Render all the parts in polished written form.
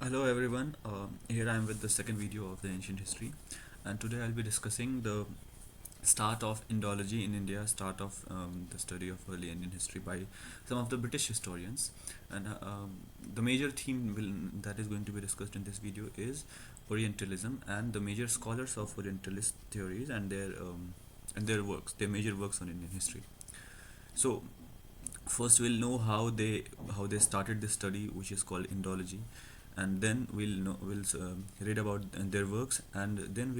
Hello everyone, here I am with the second video of the ancient history, and today I'll be discussing the start of Indology in India, start of the study of early Indian history by some of the British historians. And the major theme that is going to be discussed in this video is Orientalism and the major scholars of Orientalist theories and their works, their major works on Indian history. So first we'll know how they started this study, which is called Indology, and then we'll read about their works, and then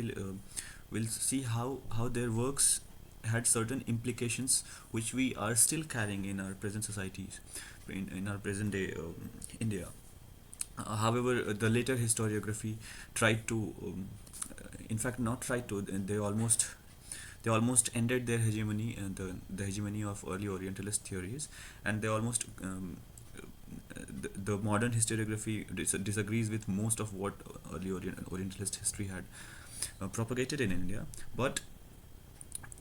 we'll see how their works had certain implications which we are still carrying in our present societies, in our present day India. However, the later historiography tried to, in fact, not tried to, they almost ended their hegemony and the hegemony of early Orientalist theories, and they almost the modern historiography disagrees with most of what early Orientalist history had propagated in India, but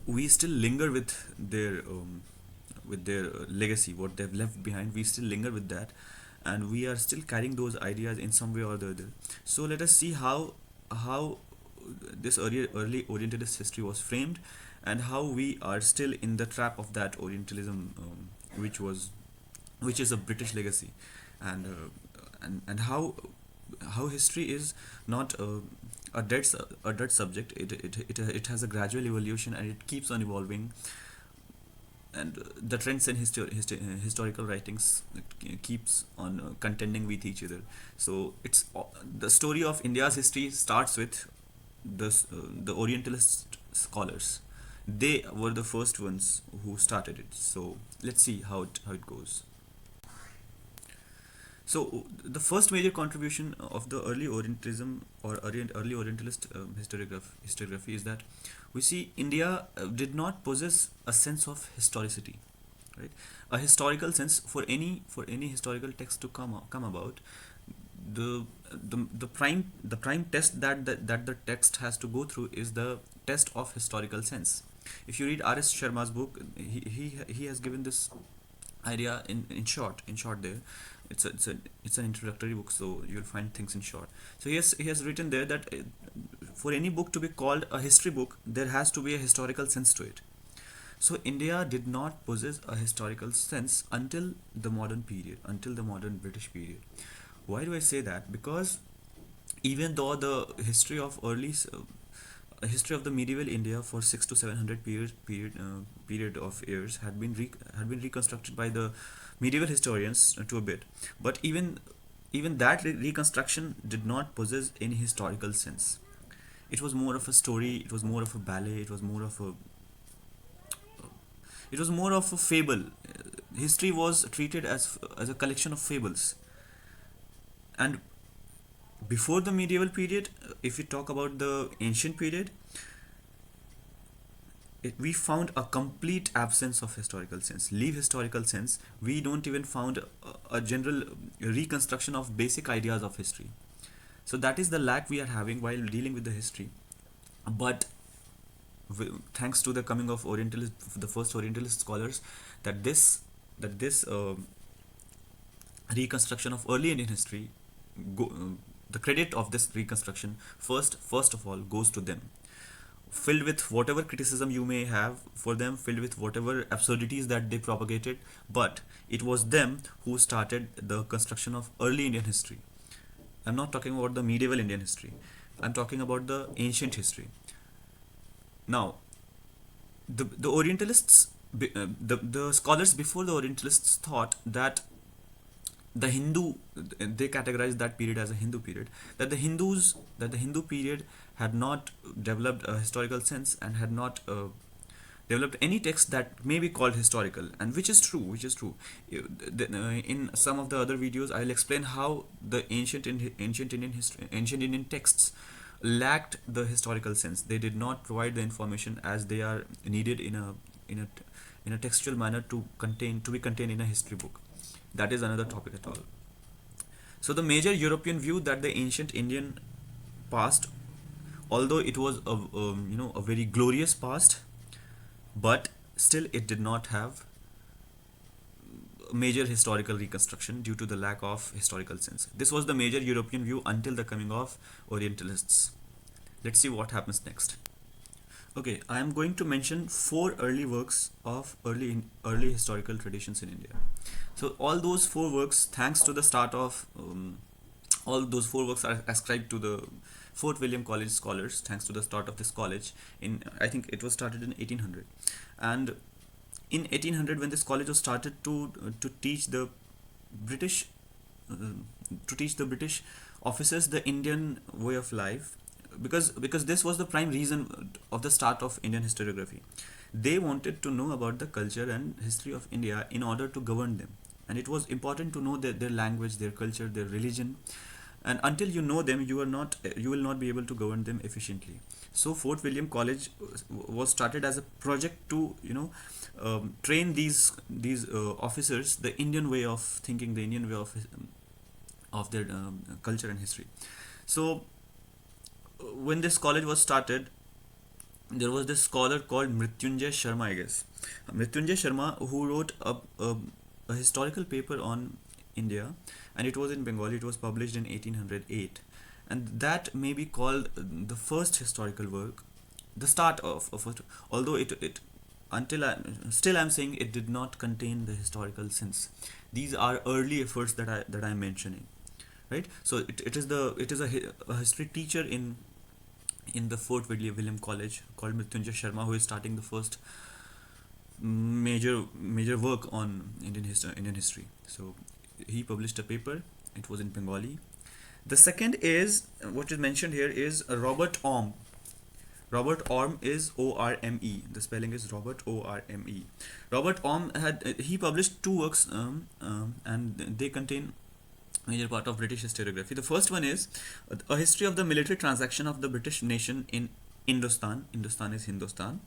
we still linger with their legacy, what they've left behind. We still linger with that, and we are still carrying those ideas in some way or the other. So let us see how this early Orientalist history was framed, and how we are still in the trap of that Orientalism, which is a British legacy, and and how history is not a dead subject. It has a gradual evolution, and it keeps on evolving, and the trends in historical writings keeps on contending with each other. So the story of India's history starts with the Orientalist scholars. They were the first ones who started it. So let's see how it goes. So the first major contribution of the early Orientalism or early Orientalist historiography is that we see India did not possess a sense of historicity, right? A historical sense for any historical text to come about. The prime test that the text has to go through is the test of historical sense. If you read R.S. Sharma's book, he has given this idea in short there. It's an introductory book, so you'll find things in short. So he has written there that for any book to be called a history book, there has to be a historical sense to it. So India did not possess a historical sense until the modern period, until the modern British period. Why do I say that? Because even though the history of the medieval India for 6 to 700 period of years had been reconstructed by the medieval historians to a bit, but even that reconstruction did not possess any historical sense. It was more of a story. It was more of a ballet. It was more of a fable. History was treated as a collection of fables, and before the medieval period, if we talk about the ancient period, we found a complete absence of historical sense. Leave historical sense, we don't even found a general reconstruction of basic ideas of history. So that is the lack we are having while dealing with the history. But thanks to the coming of the first Orientalist scholars, that this reconstruction of early Indian history, the credit of this reconstruction first of all goes to them, filled with whatever criticism you may have for them, filled with whatever absurdities that they propagated, but it was them who started the construction of early Indian history. I'm not talking about the medieval Indian history, I'm talking about the ancient history. Now, the Orientalists, the scholars before the Orientalists thought that the Hindu, they categorized that period as a Hindu period, that the Hindu period had not developed a historical sense and had not developed any text that may be called historical, and which is true. In some of the other videos, I'll explain how the ancient Indian texts lacked the historical sense. They did not provide the information as they are needed in a in a textual manner to be contained in a history book. That is another topic at all. So the major European view that the ancient Indian past, although it was a very glorious past, but still it did not have major historical reconstruction due to the lack of historical sense. This was the major European view until the coming of Orientalists. Let's see what happens next. Okay, I am going to mention four early works of early historical traditions in India. So all those four works, thanks to the start of all those four works are ascribed to the Fort William College scholars, thanks to the start of this college. In I think it was started in 1800, and in 1800 when this college was started to teach the British uh, British officers the Indian way of life, because this was the prime reason of the start of Indian historiography. They wanted to know about the culture and history of India in order to govern them, and it was important to know their language, their culture, their religion, and until you know them you will not be able to govern them efficiently. So Fort William College was started as a project to train these officers the Indian way of thinking, the Indian way of their culture and history. So when this college was started, there was this scholar called Mrityunjay Sharma, I guess. Mrityunjay Sharma, who wrote a historical paper on India, and it was in Bengali. It was published in 1808, and that may be called the first historical work, the start of it. Although it until still I'm saying it did not contain the historical sense. These are early efforts that I'm mentioning, right? So it is a history teacher in the Fort William College called Mrityunjay Sharma, who is starting the first major work on Indian history. So he published a paper. It was in Bengali. The second is what is mentioned here is Robert Orme. Robert Orme is Orme. The spelling is Robert Orme. Robert Orme he published two works, and they contain major part of British historiography. The first one is a history of the military transaction of the British nation in Indostan. Indostan is Hindustan,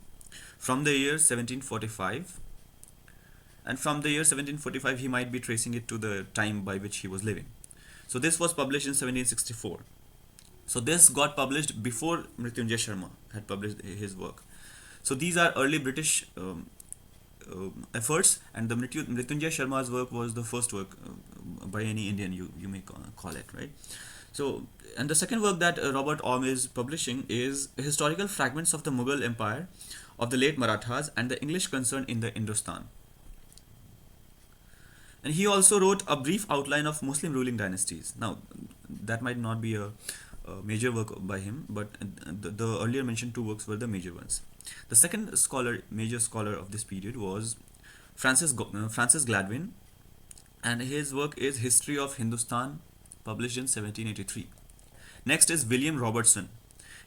from the year 1745, and from the year 1745 he might be tracing it to the time by which he was living. So this was published in 1764. So this got published before Mrityunjay Sharma had published his work. So these are early British efforts, and the Mrityunjay Sharma's work was the first work by any Indian, you may call it, right? So, and the second work that Robert Orme is publishing is historical fragments of the Mughal Empire, of the late Marathas, and the English concern in the Indostan. And he also wrote a brief outline of Muslim ruling dynasties. Now, that might not be a major work by him, but the earlier mentioned two works were the major ones. The second major scholar of this period was Francis Gladwin, and his work is History of Hindustan, published in 1783. Next is William Robertson.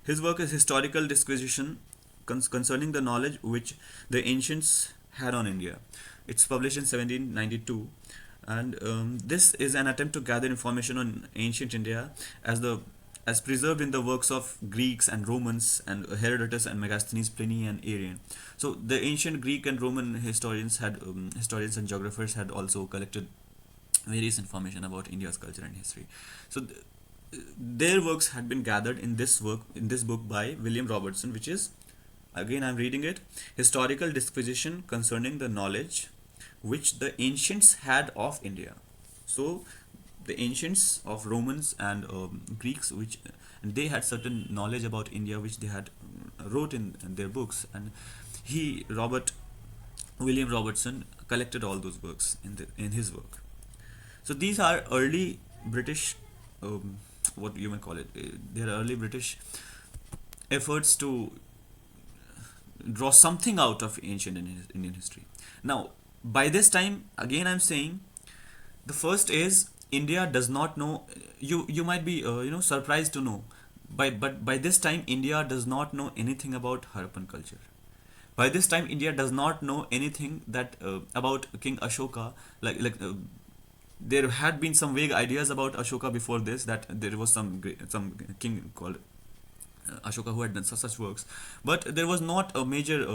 His work is Historical Disquisition concerning the knowledge which the ancients had on India. It's published in 1792, and this is an attempt to gather information on ancient India as preserved in the works of Greeks and Romans and Herodotus and Megasthenes, Pliny and Arrian. So the ancient Greek and Roman historians and geographers had also collected various information about India's culture and history. So their works had been gathered in this book by William Robertson, which is, again I'm reading it, Historical Disquisition concerning the knowledge which the ancients had of India. So the ancients of Romans and Greeks, and they had certain knowledge about India which they had wrote in their books, and William Robertson collected all those works in his work. So these are early British, what you may call it, they are early British efforts to draw something out of ancient Indian history. Now, by this time, again I'm saying, the first is India does not know. You might be surprised to know, but by this time India does not know anything about Harappan culture. By this time India does not know anything that about King Ashoka. There had been some vague ideas about Ashoka before this, that there was some king called Ashoka who had done such works, but there was not major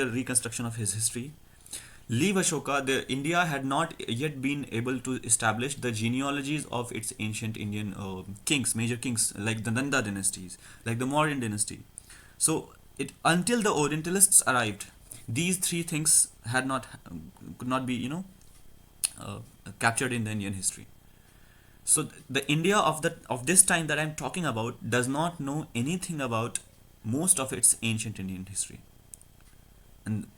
reconstruction of his history. Leave Ashoka, India had not yet been able to establish the genealogies of its ancient Indian major kings, like the Nanda dynasties, like the Mauryan dynasty. So until the Orientalists arrived, these three things could not be uh, captured in the Indian history. So the India of this time that I'm talking about does not know anything about most of its ancient Indian history. And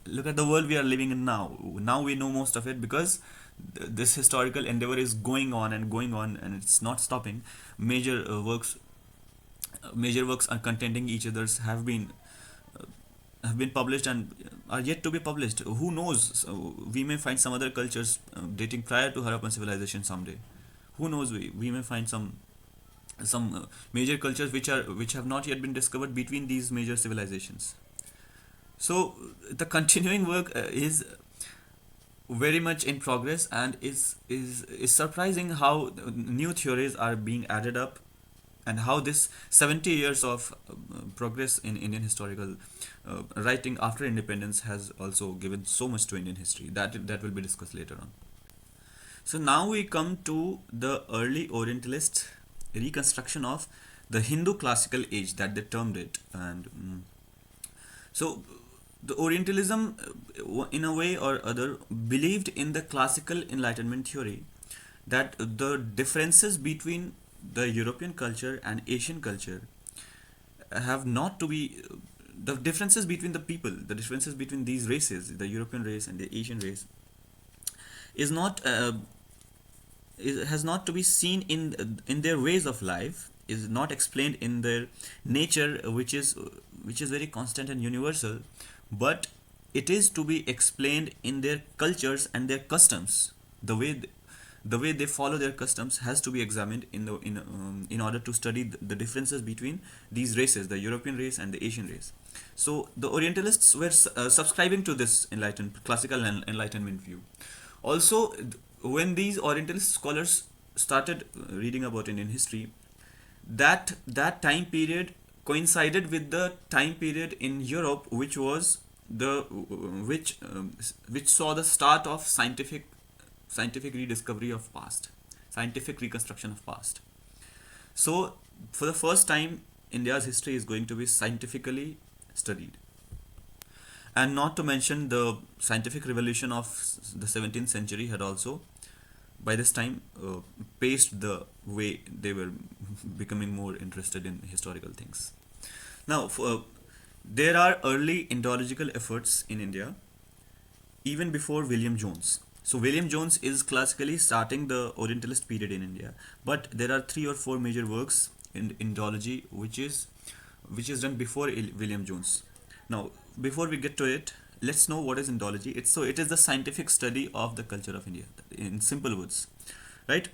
look at the world we are living in now. Now we know most of it because this historical endeavor is going on and going on, and it's not stopping. Major major works are contending each others have been published and are yet to be published. Who knows? So we may find some other cultures dating prior to Harappan civilization someday. Who knows? We may find some major cultures which have not yet been discovered between these major civilizations. So the continuing work is very much in progress, and is surprising how new theories are being added up, and how this 70 years of progress in Indian historical writing after independence has also given so much to Indian history. That will be discussed later on. So now we come to the early Orientalist reconstruction of the Hindu classical age that they termed it. And so the Orientalism, in a way or other, believed in the classical Enlightenment theory that the differences between the European culture and Asian culture have not to be the differences between the people, the differences between these races, the European race and the Asian race, is not has not to be seen in their ways of life, is not explained in their nature, which is very constant and universal, but it is to be explained in their cultures and their customs. The way they follow their customs has to be examined in order to study the differences between these races, the European race and the Asian race. So the Orientalists were subscribing to this classical enlightenment view. Also, when these Orientalist scholars started reading about Indian history, that time period coincided with the time period in Europe, which was the which saw the start of scientific rediscovery of past, scientific reconstruction of past. So for the first time, India's history is going to be scientifically studied. And not to mention the scientific revolution of the 17th century had also, by this time, paced the way they were becoming more interested in historical things. Now, there are early Indological efforts in India even before William Jones. So William Jones is classically starting the Orientalist period in India, but there are three or four major works in Indology which is done before William Jones. Now, before we get to it, let's know what is Indology. It is the scientific study of the culture of India, in simple words, right?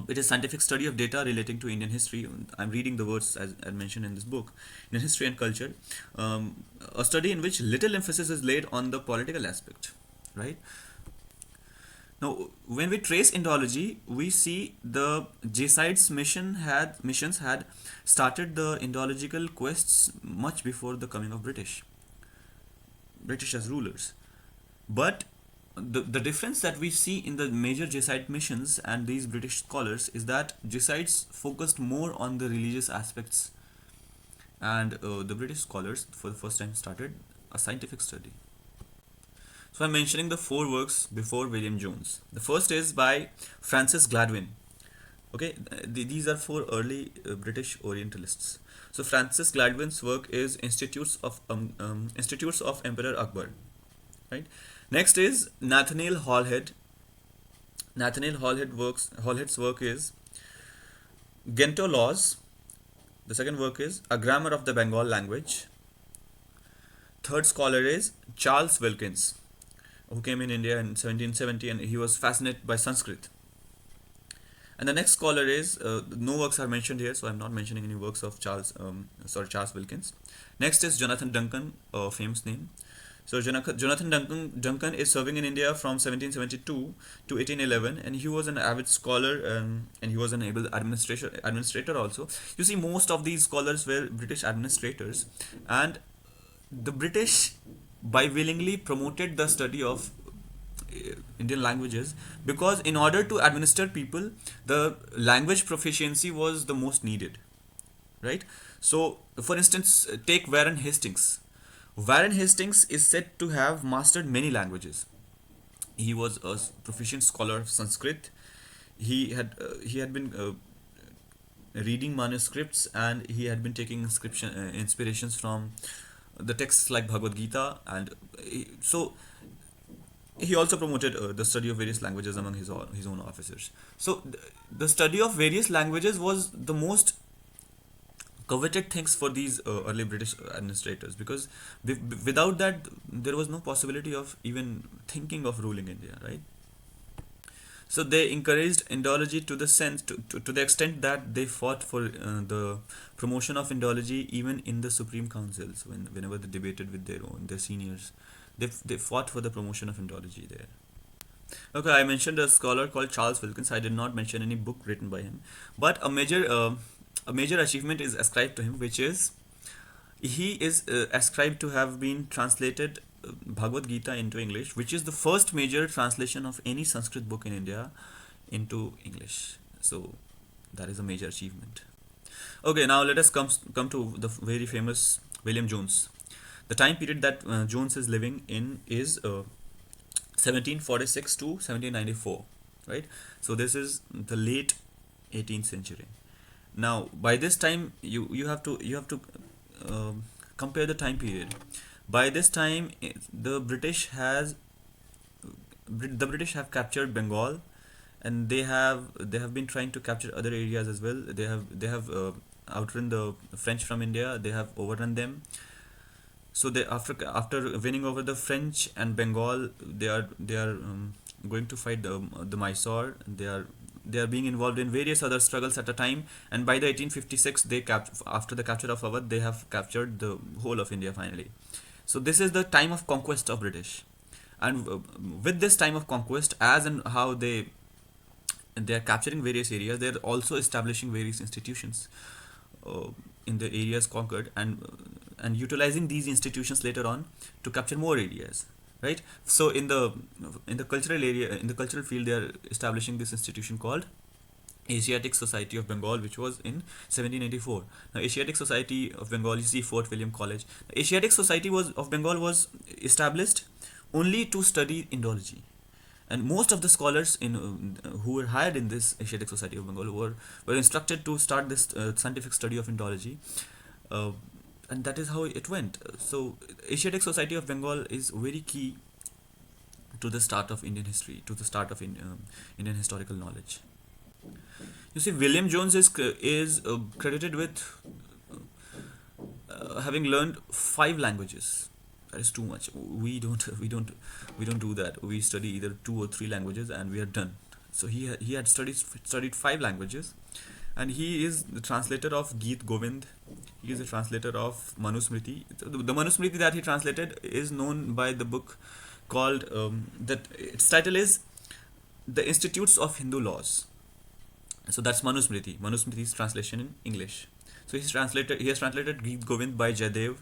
It is scientific study of data relating to Indian history. I'm reading the words as I mentioned in this book, Indian history and culture. A study in which little emphasis is laid on the political aspect, right? Now, when we trace Indology, we see the Jesuits missions had started the Indological quests much before the coming of British as rulers. But the difference that we see in the major Jesuit missions and these British scholars is that Jesuits focused more on the religious aspects, and the British scholars for the first time started a scientific study. So I'm mentioning the four works before William Jones. The first is by Francis Gladwin. Okay, these are four early British Orientalists. So Francis Gladwin's work is Institutes of Emperor Akbar. Right. Next is Nathaniel Hallhead. Hallhead's work is Gento Laws. The second work is A Grammar of the Bengal Language. Third scholar is Charles Wilkins, who came in India in 1770, and he was fascinated by Sanskrit. And the next scholar is no works are mentioned here, so I'm not mentioning any works of Charles Wilkins. Next is Jonathan Duncan, a famous name. So Jonathan Duncan is serving in India from 1772 to 1811, and he was an avid scholar, and he was an able administrator also. You see, most of these scholars were British administrators, and the British by willingly promoted the study of Indian languages, because in order to administer people, the language proficiency was the most needed, right? So, for instance, take Warren Hastings. Warren Hastings is said to have mastered many languages. He was a proficient scholar of Sanskrit. He had been reading manuscripts, and he had been taking inspirations from the texts like Bhagavad Gita, and so he also promoted the study of various languages among his own officers. So the study of various languages was the most coveted things for these early British administrators, because without that there was no possibility of even thinking of ruling India, right? So they encouraged Indology to the sense to the extent that they fought for the promotion of Indology even in the Supreme Councils whenever they debated with their seniors. They fought for the promotion of Indology there. Okay, I mentioned a scholar called Charles Wilkins. I did not mention any book written by him, but a major achievement is ascribed to him, which is he is ascribed to have been translated Bhagavad Gita into English, which is the first major translation of any Sanskrit book in India into English. So that is a major achievement. Okay, now let us come to the very famous William Jones. The time period that Jones is living in is 1746 to 1794, right? So this is the late 18th century. Now by this time you have to compare the time period. By this time the British have captured Bengal, and they have been trying to capture other areas as well. They have outrun the French from India. They have overrun them. So they after winning over the French and Bengal, they are going to fight the Mysore. They are being involved in various other struggles at a time, and by the 1856 after the capture of Awadh, they have captured the whole of India finally. So this is the time of conquest of British, and with this time of conquest, as and how they are capturing various areas, they are also establishing various institutions uh, in the areas conquered, and utilizing these institutions later on to capture more areas, right? So in the cultural area, in the cultural field, they are establishing this institution called Asiatic Society of Bengal, which was in 1784. Now, Asiatic Society of Bengal, you see Fort William College. The Asiatic Society of Bengal was established only to study Indology, and most of the scholars who were hired in this Asiatic Society of Bengal were instructed to start this scientific study of Indology, uh, and that is how it went. So, Asiatic Society of Bengal is very key to the start of Indian history, to the start of Indian historical knowledge. You see, William Jones is credited with having learned 5 languages. That is too much. We don't do that. We study either 2 or 3 languages and we are done. So he had studied 5 languages, and he is the translator of Geet Govind. He is a translator of Manusmriti. The Manusmriti that he translated is known by the book called that its title is The Institutes of Hindu Laws. So that's Manusmriti. Manusmriti's translation in English. So he has translated Geet Govind by Jayadev.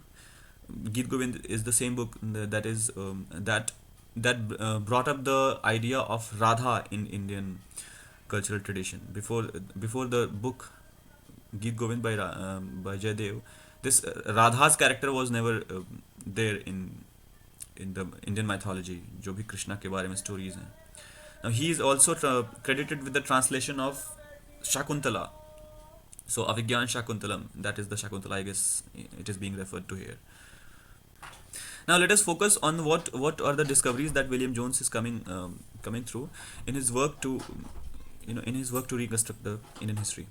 Geet Govind is the same book that is that brought up the idea of Radha in Indian cultural tradition. Before the book Geet Govind by Jayadev, this Radha's character was never there in the Indian mythology. जो भी कृष्णा के बारे में stories हैं. Now he is also credited with the translation of Shakuntala. So Avigyan Shakuntalam, that is the Shakuntala, I guess it is being referred to here. Now let us focus on what are the discoveries that William Jones is coming through in his work to reconstruct the Indian history.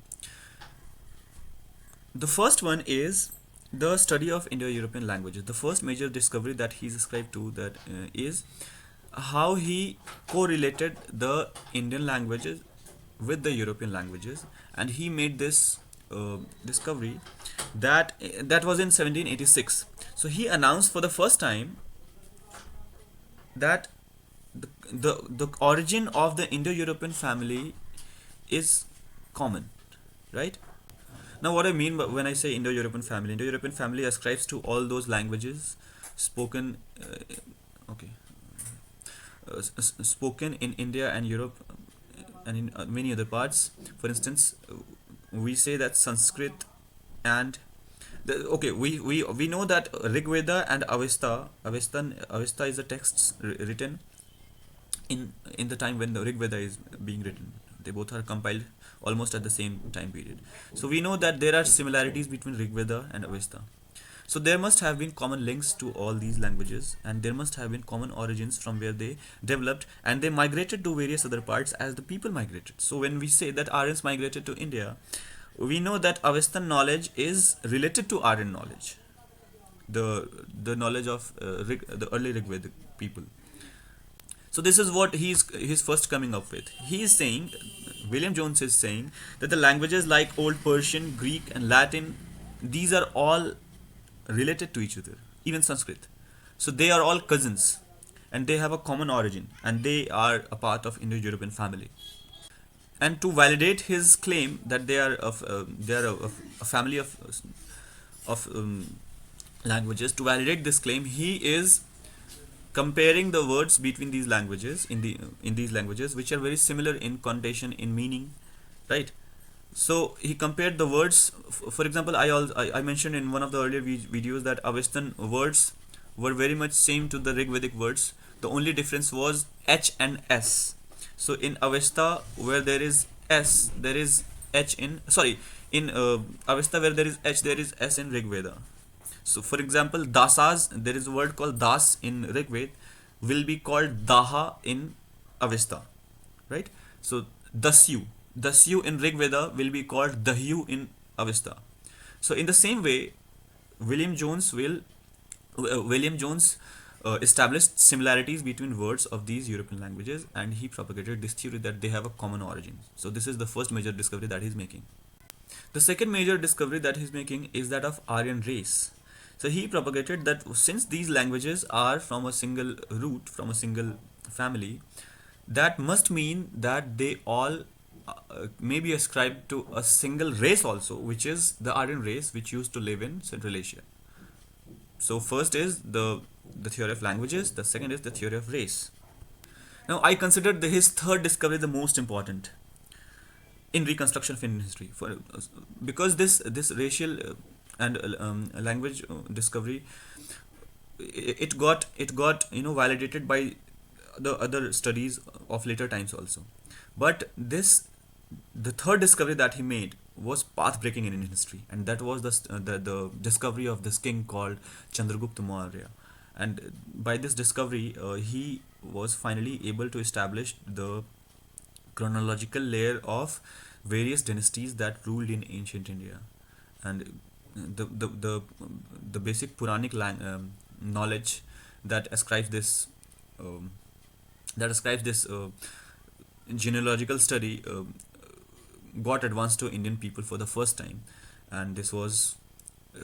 The first one is the study of Indo-European languages. The first major discovery that he is ascribed to that is how he correlated the Indian languages with the European languages, and he made this discovery that was in 1786. So he announced for the first time that the origin of the Indo-European family is common, right? Now, what I mean when I say Indo-European family ascribes to all those languages spoken, okay, spoken in India and Europe and in many other parts. For instance, we say that Sanskrit and we know that Rig Veda and Avesta is a text written in the time when the Rig Veda is being written. They both are compiled almost at the same time period. So we know that there are similarities between Rig Veda and Avesta. So there must have been common links to all these languages, and there must have been common origins from where they developed, and they migrated to various other parts as the people migrated. So when we say that Aryans migrated to India, we know that Avestan knowledge is related to Aryan knowledge, the knowledge of the early Rigvedic people. So this is what he's first coming up with. He is saying, William Jones is saying that the languages like Old Persian, Greek, and Latin, these are all related to each other, even Sanskrit. So they are all cousins, and they have a common origin, and they are a part of Indo-European family. And to validate his claim that they are a family of languages, to validate this claim, he is comparing the words between these languages in these languages, which are very similar in connotation, in meaning, right? So he compared the words. For example, I mentioned in one of the earlier videos that Avestan words were very much same to the Rigvedic words. The only difference was H and S. So in Avesta, where there is S, there is H in sorry in Avesta where there is H, there is S in Rigveda. So for example, dasas, there is a word called das in Rigved, will be called daha in Avesta, right? So dasyu in Rigveda will be called dahyu in Avesta. So in the same way, William Jones will William Jones established similarities between words of these European languages, and he propagated this theory that they have a common origin. So this is the first major discovery that he's making. The second major discovery that he's making is that of Aryan race. So he propagated that since these languages are from a single root, from a single family, that must mean that they all may be ascribed to a single race also, which is the Aryan race, which used to live in Central Asia. So first is the theory of languages, the second is the theory of race. Now I consider his third discovery the most important in reconstruction of Indian history, because this racial and language discovery, it got validated by the other studies of later times also. But the third discovery that he made was path breaking in Indian history, and that was the discovery of this king called Chandragupta Maurya. And by this discovery, he was finally able to establish the chronological layer of various dynasties that ruled in ancient India. And the basic Puranic knowledge that ascribes this um, genealogical study got advanced to Indian people for the first time. And this was,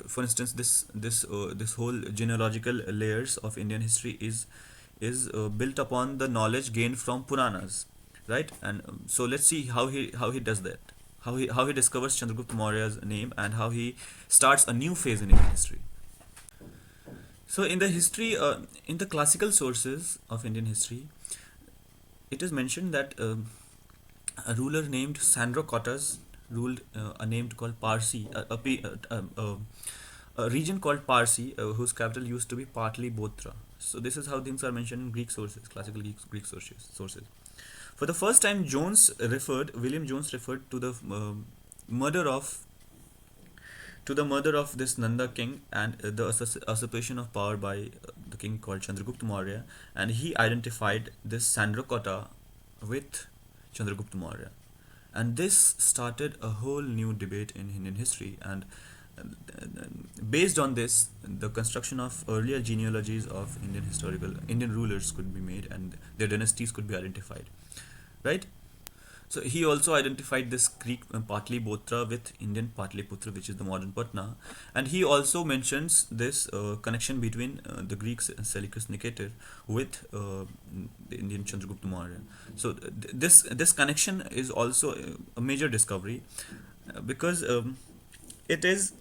for instance, this whole genealogical layers of Indian history is built upon the knowledge gained from Puranas, right? And so let's see how he does that, how he discovers Chandragupta Maurya's name, and how he starts a new phase in Indian history. So in the history, in the classical sources of Indian history, it is mentioned that a ruler named Sandrocotus ruled a name called Parsi, a region called Parsi, whose capital used to be Patliputra. So this is how things are mentioned in Greek sources, classical Greek sources. For the first time, William Jones referred to the murder of this Nanda king, and the usurpation of power by the king called Chandragupta Maurya, and he identified this Sandrakota with Chandragupta Maurya. And this started a whole new debate in Indian history, and based on this, the construction of earlier genealogies of Indian rulers could be made, and their dynasties could be identified, right? So he also identified this Greek Patliputra with Indian Patliputra, which is the modern Patna, and he also mentions this connection between the Greek Seleucus Nicator with the Indian Chandragupta Maurya. So this connection is also a major discovery, because it is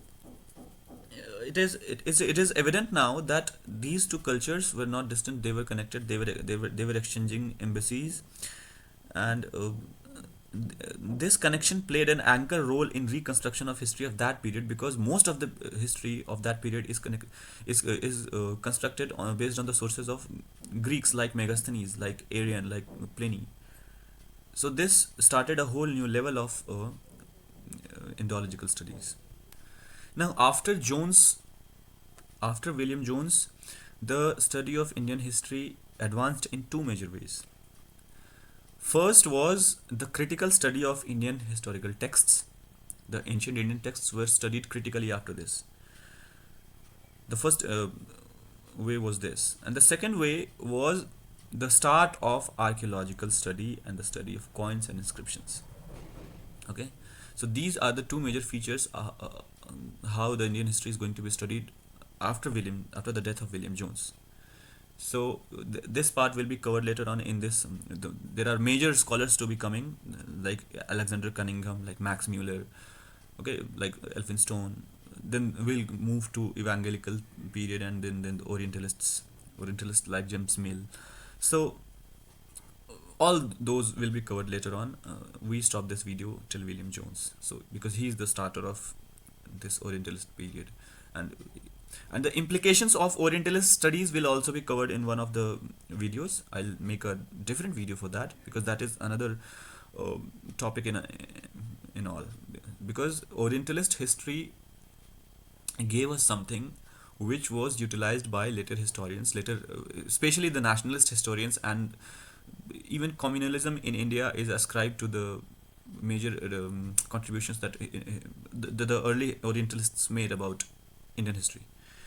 evident now that these two cultures were not distant; they were connected. They were exchanging embassies, and this connection played an anchor role in reconstruction of history of that period, because most of the history of that period is constructed based on the sources of Greeks like Megasthenes, like Arian, like Pliny. So this started a whole new level of Indological studies. Now, after William Jones, the study of Indian history advanced in two major ways. First was the critical study of Indian historical texts. The ancient Indian texts were studied critically after this. The first way was this, and the second way was the start of archaeological study and the study of coins and inscriptions. Okay, so these are the two major features how the Indian history is going to be studied after the death of William Jones. So this part will be covered later on in this. There are major scholars to be coming, like Alexander Cunningham, like Max Muller, okay, like Elphinstone. Then we'll move to evangelical period, and then the Orientalists like James Mill. So all those will be covered later on. We stop this video till William Jones, so because he is the starter of this Orientalist period, and and the implications of Orientalist studies will also be covered in one of the videos. I'll make a different video for that, because that is another topic in all, because Orientalist history gave us something which was utilized by later historians, especially the nationalist historians, and even communalism in India is ascribed to the major contributions that the early Orientalists made about Indian history.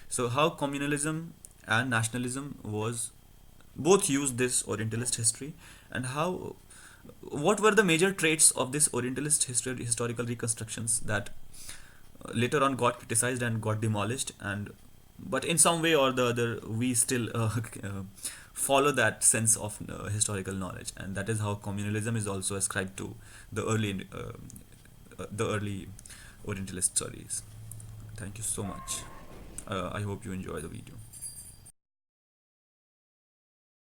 So how communalism and nationalism was both used this Orientalist history, and how what were the major traits of this Orientalist historical reconstructions that later on got criticized and got demolished, and but in some way or the other we still follow that sense of historical knowledge, and that is how communalism is also ascribed to the early Orientalist studies. Thank you so much. I hope you enjoy the video.